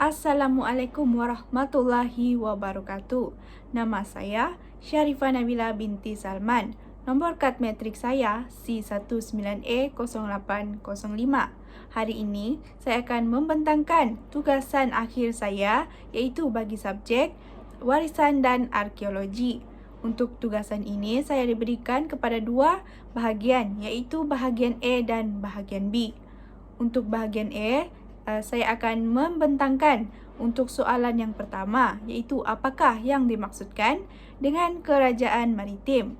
Assalamualaikum warahmatullahi wabarakatuh. Nama saya Syarifah Nabila binti Salman. Nombor kad metrik saya C19E0805. Hari ini saya akan membentangkan tugasan akhir saya iaitu bagi subjek warisan dan arkeologi. Untuk tugasan ini saya diberikan kepada dua bahagian iaitu bahagian A dan bahagian B. Untuk bahagian A, saya akan membentangkan untuk soalan yang pertama iaitu apakah yang dimaksudkan dengan kerajaan maritim.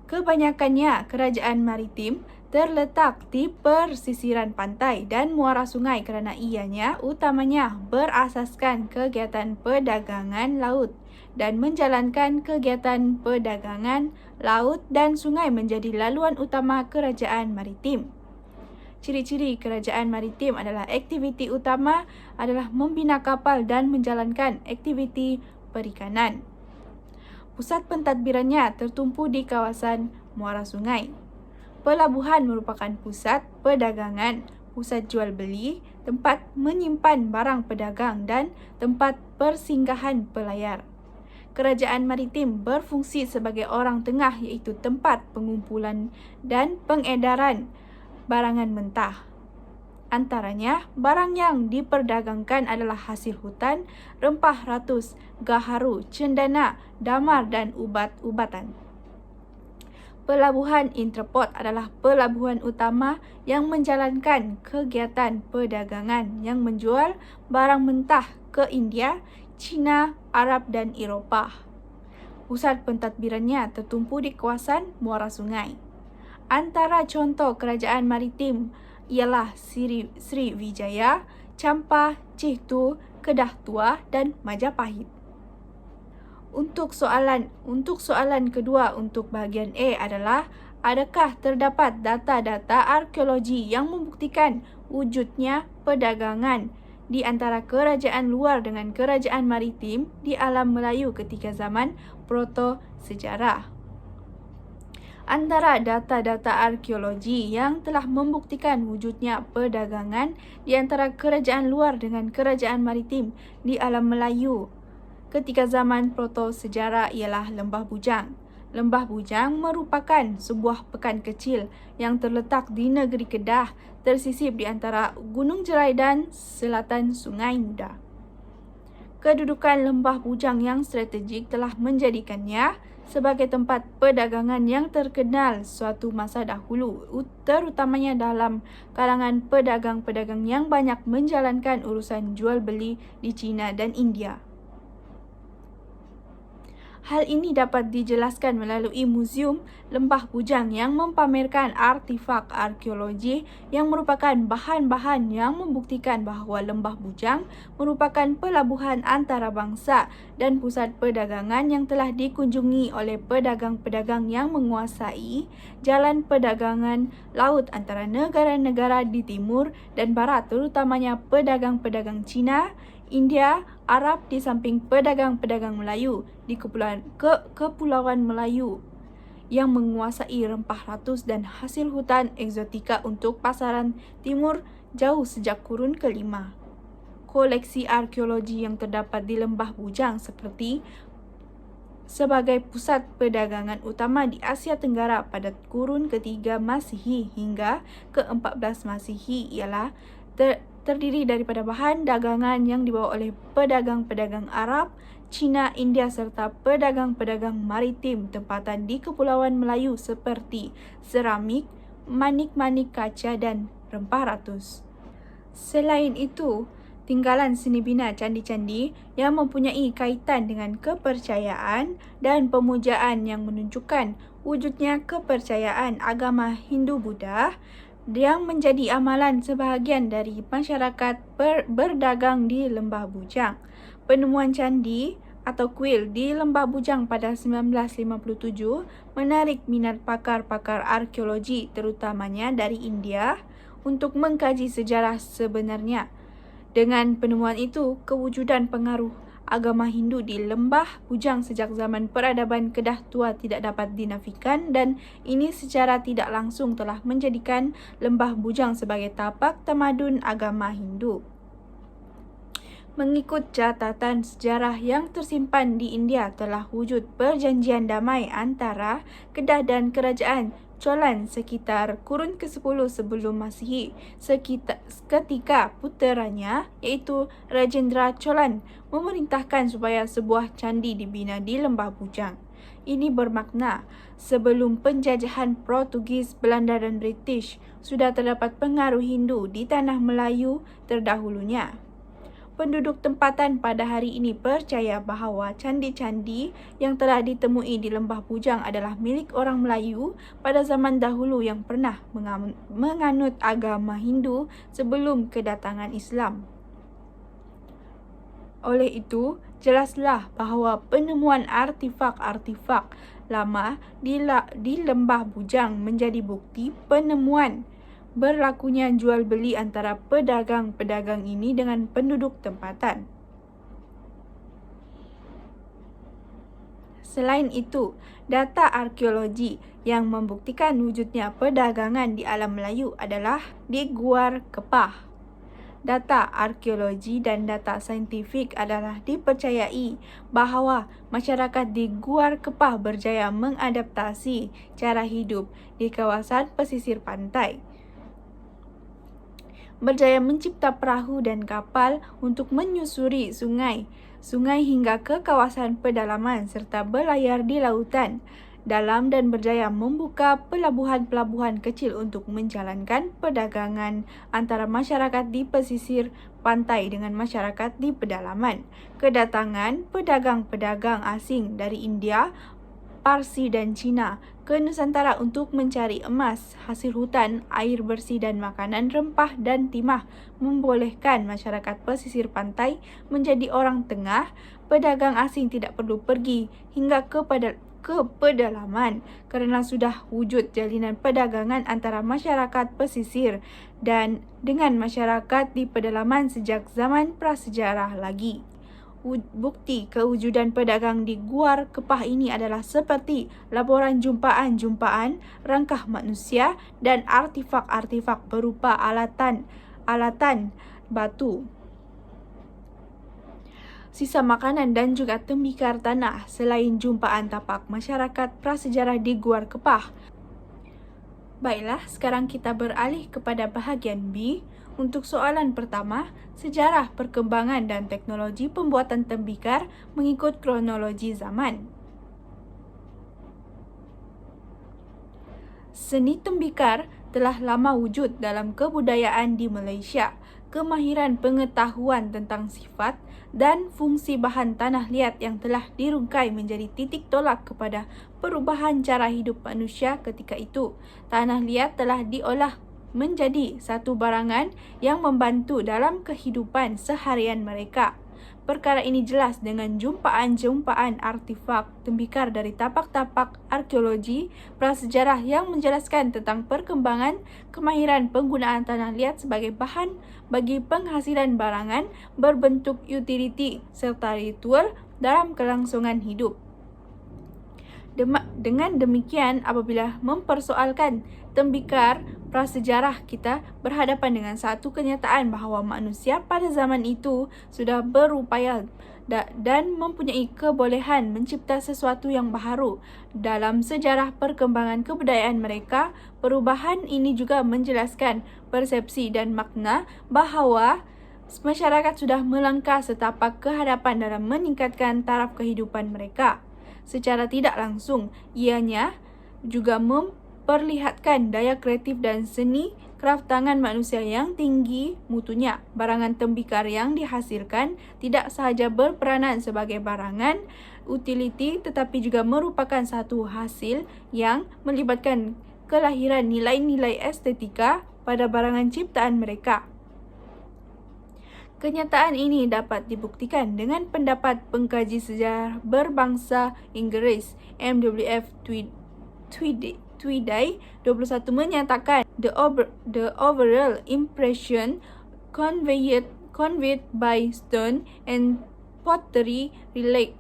Kebanyakannya kerajaan maritim terletak di persisiran pantai dan muara sungai kerana ianya utamanya berasaskan kegiatan perdagangan laut dan menjalankan kegiatan perdagangan laut dan sungai menjadi laluan utama kerajaan maritim. Ciri-ciri kerajaan maritim adalah aktiviti utama adalah membina kapal dan menjalankan aktiviti perikanan. Pusat pentadbirannya tertumpu di kawasan muara sungai. Pelabuhan merupakan pusat perdagangan, pusat jual beli, tempat menyimpan barang pedagang dan tempat persinggahan pelayar. Kerajaan maritim berfungsi sebagai orang tengah iaitu tempat pengumpulan dan pengedaran barangan mentah. Antaranya, barang yang diperdagangkan adalah hasil hutan, rempah ratus, gaharu, cendana, damar dan ubat-ubatan. Pelabuhan interport adalah pelabuhan utama yang menjalankan kegiatan perdagangan yang menjual barang mentah ke India, China, Arab dan Eropah. Pusat pentadbirannya tertumpu di kawasan muara sungai. Antara contoh kerajaan maritim ialah Sriwijaya, Champa, Chittu, Kedah Tua dan Majapahit. Untuk soalan kedua untuk bahagian A adalah adakah terdapat data-data arkeologi yang membuktikan wujudnya perdagangan di antara kerajaan luar dengan kerajaan maritim di alam Melayu ketika zaman proto-sejarah. Antara data-data arkeologi yang telah membuktikan wujudnya perdagangan di antara kerajaan luar dengan kerajaan maritim di alam Melayu ketika zaman proto-sejarah ialah Lembah Bujang. Lembah Bujang merupakan sebuah pekan kecil yang terletak di negeri Kedah, tersisip di antara Gunung Jerai dan selatan Sungai Muda. Kedudukan Lembah Bujang yang strategik telah menjadikannya sebagai tempat perdagangan yang terkenal suatu masa dahulu, terutamanya dalam kalangan pedagang-pedagang yang banyak menjalankan urusan jual beli di China dan India. Hal ini dapat dijelaskan melalui Muzium Lembah Bujang yang mempamerkan artifak arkeologi yang merupakan bahan-bahan yang membuktikan bahawa Lembah Bujang merupakan pelabuhan antarabangsa dan pusat perdagangan yang telah dikunjungi oleh pedagang-pedagang yang menguasai jalan perdagangan laut antara negara-negara di timur dan barat, terutamanya pedagang-pedagang Cina, India, Arab di samping pedagang-pedagang Melayu di Kepulauan Melayu yang menguasai rempah ratus dan hasil hutan eksotika untuk pasaran timur jauh sejak kurun kelima. Koleksi arkeologi yang terdapat di Lembah Bujang sebagai pusat perdagangan utama di Asia Tenggara pada kurun ketiga Masihi hingga ke-14 Masihi ialah terdiri daripada bahan dagangan yang dibawa oleh pedagang-pedagang Arab, Cina, India serta pedagang-pedagang maritim tempatan di Kepulauan Melayu seperti seramik, manik-manik kaca dan rempah ratus. Selain itu, tinggalan seni bina candi-candi yang mempunyai kaitan dengan kepercayaan dan pemujaan yang menunjukkan wujudnya kepercayaan agama Hindu-Buddha yang menjadi amalan sebahagian dari masyarakat berdagang di Lembah Bujang. Penemuan candi atau kuil di Lembah Bujang pada 1957 menarik minat pakar-pakar arkeologi terutamanya dari India untuk mengkaji sejarah sebenarnya. Dengan penemuan itu, kewujudan pengaruh agama Hindu di Lembah Bujang sejak zaman peradaban Kedah Tua tidak dapat dinafikan dan ini secara tidak langsung telah menjadikan Lembah Bujang sebagai tapak tamadun agama Hindu. Mengikut catatan sejarah yang tersimpan di India, telah wujud perjanjian damai antara Kedah dan Kerajaan Cholan sekitar kurun ke-10 sebelum Masihi, ketika puteranya iaitu Rajendra Cholan memerintahkan supaya sebuah candi dibina di Lembah Bujang. Ini bermakna sebelum penjajahan Portugis, Belanda dan British sudah terdapat pengaruh Hindu di tanah Melayu terdahulunya. Penduduk tempatan pada hari ini percaya bahawa candi-candi yang telah ditemui di Lembah Bujang adalah milik orang Melayu pada zaman dahulu yang pernah menganut agama Hindu sebelum kedatangan Islam. Oleh itu, jelaslah bahawa penemuan artifak-artifak lama di Lembah Bujang menjadi bukti penemuan berlakunya jual beli antara pedagang-pedagang ini dengan penduduk tempatan. Selain itu, data arkeologi yang membuktikan wujudnya perdagangan di alam Melayu adalah di Guar Kepah. Data arkeologi dan data saintifik adalah dipercayai bahawa masyarakat di Guar Kepah berjaya mengadaptasi cara hidup di kawasan pesisir pantai. Berjaya mencipta perahu dan kapal untuk menyusuri sungai hingga ke kawasan pedalaman serta berlayar di lautan dalam dan berjaya membuka pelabuhan-pelabuhan kecil untuk menjalankan perdagangan antara masyarakat di pesisir pantai dengan masyarakat di pedalaman. Kedatangan pedagang-pedagang asing dari India, Parsi dan Cina ke Nusantara untuk mencari emas, hasil hutan, air bersih dan makanan rempah dan timah membolehkan masyarakat pesisir pantai menjadi orang tengah. Pedagang asing tidak perlu pergi hingga ke pedalaman kerana sudah wujud jalinan perdagangan antara masyarakat pesisir dan dengan masyarakat di pedalaman sejak zaman prasejarah lagi. Bukti kewujudan pedagang di Guar Kepah ini adalah seperti laporan jumpaan-jumpaan rangkah manusia dan artifak-artifak berupa alatan batu, sisa makanan dan juga tembikar tanah. Selain jumpaan tapak masyarakat prasejarah di Guar Kepah. Baiklah, sekarang kita beralih kepada bahagian B. Untuk soalan pertama, sejarah perkembangan dan teknologi pembuatan tembikar mengikut kronologi zaman. Seni tembikar telah lama wujud dalam kebudayaan di Malaysia. Kemahiran pengetahuan tentang sifat dan fungsi bahan tanah liat yang telah dirungkai menjadi titik tolak kepada perubahan cara hidup manusia ketika itu. Tanah liat telah diolah menjadi satu barangan yang membantu dalam kehidupan seharian mereka. Perkara ini jelas dengan jumpaan-jumpaan artifak tembikar dari tapak-tapak arkeologi prasejarah yang menjelaskan tentang perkembangan kemahiran penggunaan tanah liat sebagai bahan bagi penghasilan barangan berbentuk utiliti serta ritual dalam kelangsungan hidup. Dengan demikian, apabila mempersoalkan tembikar prasejarah, kita berhadapan dengan satu kenyataan bahawa manusia pada zaman itu sudah berupaya dan mempunyai kebolehan mencipta sesuatu yang baharu dalam sejarah perkembangan kebudayaan mereka. Perubahan ini juga menjelaskan persepsi dan makna bahawa masyarakat sudah melangkah setapak ke hadapan dalam meningkatkan taraf kehidupan mereka. Secara tidak langsung, ianya juga memperlihatkan daya kreatif dan seni kraftangan manusia yang tinggi mutunya. Barangan tembikar yang dihasilkan tidak sahaja berperanan sebagai barangan utiliti tetapi juga merupakan satu hasil yang melibatkan kelahiran nilai-nilai estetika pada barangan ciptaan mereka. Kenyataan ini dapat dibuktikan dengan pendapat pengkaji sejarah berbangsa Inggeris MWF Tweedie 21 menyatakan the overall impression conveyed by stone and pottery relic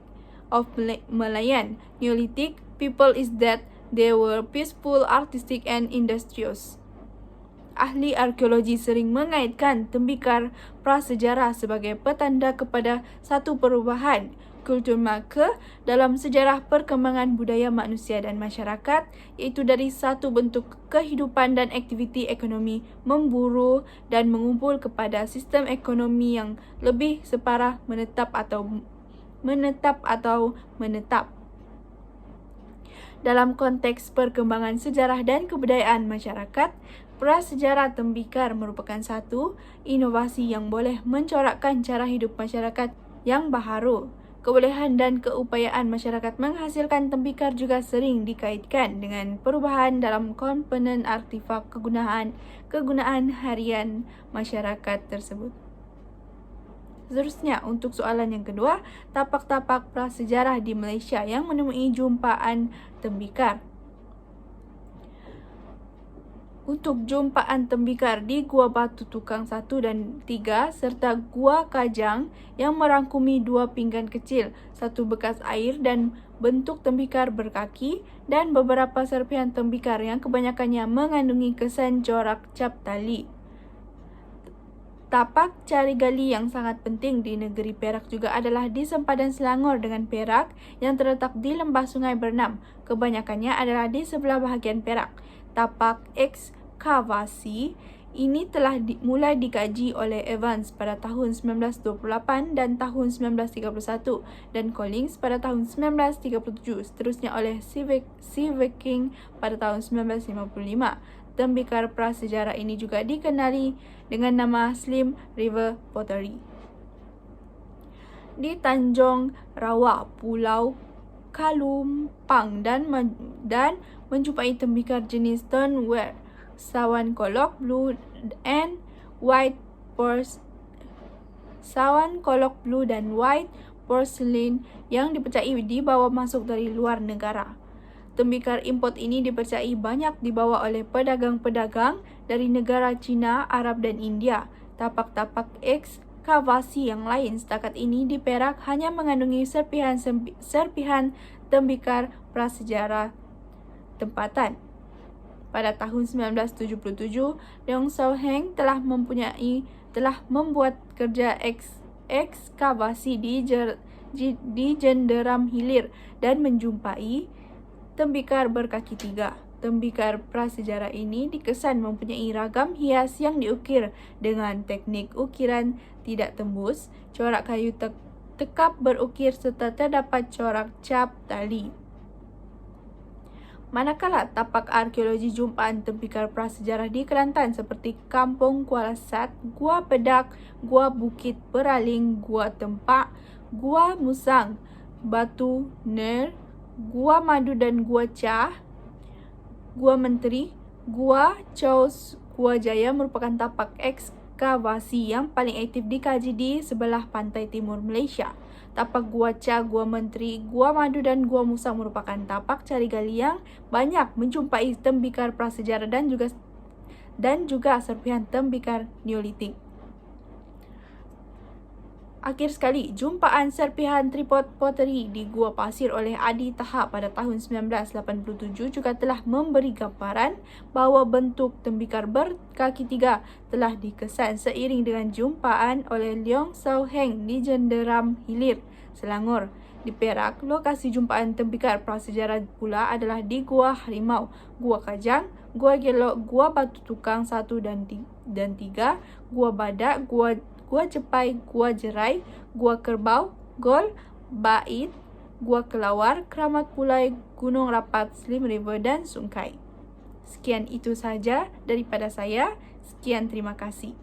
of Malayan Neolithic people is that they were peaceful, artistic and industrious. ahli arkeologi sering mengaitkan tembikar prasejarah sebagai petanda kepada satu perubahan kultur Melaka dalam sejarah perkembangan budaya manusia dan masyarakat, iaitu dari satu bentuk kehidupan dan aktiviti ekonomi memburu dan mengumpul kepada sistem ekonomi yang lebih separah menetap. Dalam konteks perkembangan sejarah dan kebudayaan masyarakat, prasejarah tembikar merupakan satu inovasi yang boleh mencorakkan cara hidup masyarakat yang baharu. Kebolehan dan keupayaan masyarakat menghasilkan tembikar juga sering dikaitkan dengan perubahan dalam komponen artefak kegunaan harian masyarakat tersebut. Seterusnya, untuk soalan yang kedua, tapak-tapak prasejarah di Malaysia yang menemui jumpaan tembikar. Untuk jumpaan tembikar di Gua Batu Tukang 1 dan 3 serta Gua Kajang yang merangkumi 2 pinggan kecil, 1 bekas air dan bentuk tembikar berkaki dan beberapa serpihan tembikar yang kebanyakannya mengandungi kesan corak cap tali. Tapak cari gali yang sangat penting di negeri Perak juga adalah di sempadan Selangor dengan Perak yang terletak di lembah Sungai Bernam. Kebanyakannya adalah di sebelah bahagian Perak. Tapak ekskavasi ini telah mulai dikaji oleh Evans pada tahun 1928 dan tahun 1931 dan Collins pada tahun 1937, seterusnya oleh Sieveking pada tahun 1955. Tembikar prasejarah ini juga dikenali dengan nama Slim River Pottery. Di Tanjung Rawa, Pulau Kalumpang dan menjumpai tembikar jenis stoneware, sawan kolok blue dan white porcelain yang dipercayai dibawa masuk dari luar negara. Tembikar import ini dipercayai banyak dibawa oleh pedagang-pedagang dari negara China, Arab dan India. Tapak-tapak ekskavasi yang lain setakat ini di Perak hanya mengandungi serpihan tembikar prasejarah tempatan. Pada tahun 1977, Leong Sao Heng telah membuat kerja ekskavasi di Jenderam Hilir dan menjumpai tembikar berkaki 3. Tembikar prasejarah ini dikesan mempunyai ragam hias yang diukir dengan teknik ukiran tidak tembus, corak kayu tekap berukir serta terdapat corak cap tali. Manakala tapak arkeologi jumpaan tembikar prasejarah di Kelantan seperti Kampung Kuala Sat, Gua Pedak, Gua Bukit Peraling, Gua Tempak, Gua Musang, Batu Ner, Gua Madu dan Gua Cah, Gua Menteri, Gua Chaus, Gua Jaya merupakan tapak ekskavasi yang paling aktif dikaji di sebelah pantai timur Malaysia. Tapak Gua Cah, Gua Menteri, Gua Madu dan Gua Musang merupakan tapak cari gali yang banyak menjumpai tembikar prasejarah dan juga serpihan tembikar Neolitik. Akhir sekali, jumpaan serpihan tripod pottery di Gua Pasir oleh Adi Taha pada tahun 1987 juga telah memberi gambaran bahawa bentuk tembikar berkaki 3 telah dikesan seiring dengan jumpaan oleh Leong Sao Heng di Jenderam Hilir, Selangor. Di Perak, lokasi jumpaan tembikar prasejarah pula adalah di Gua Harimau, Gua Kajang, Gua Gelok, Gua Batu Tukang 1 dan 3, Gua Badak, Gua Jepai, Gua Jerai, Gua Kerbau, Gol, Bait, Gua Kelawar, Keramat Pulai, Gunung Rapat, Slim River dan Sungkai. Sekian itu sahaja daripada saya. Sekian, terima kasih.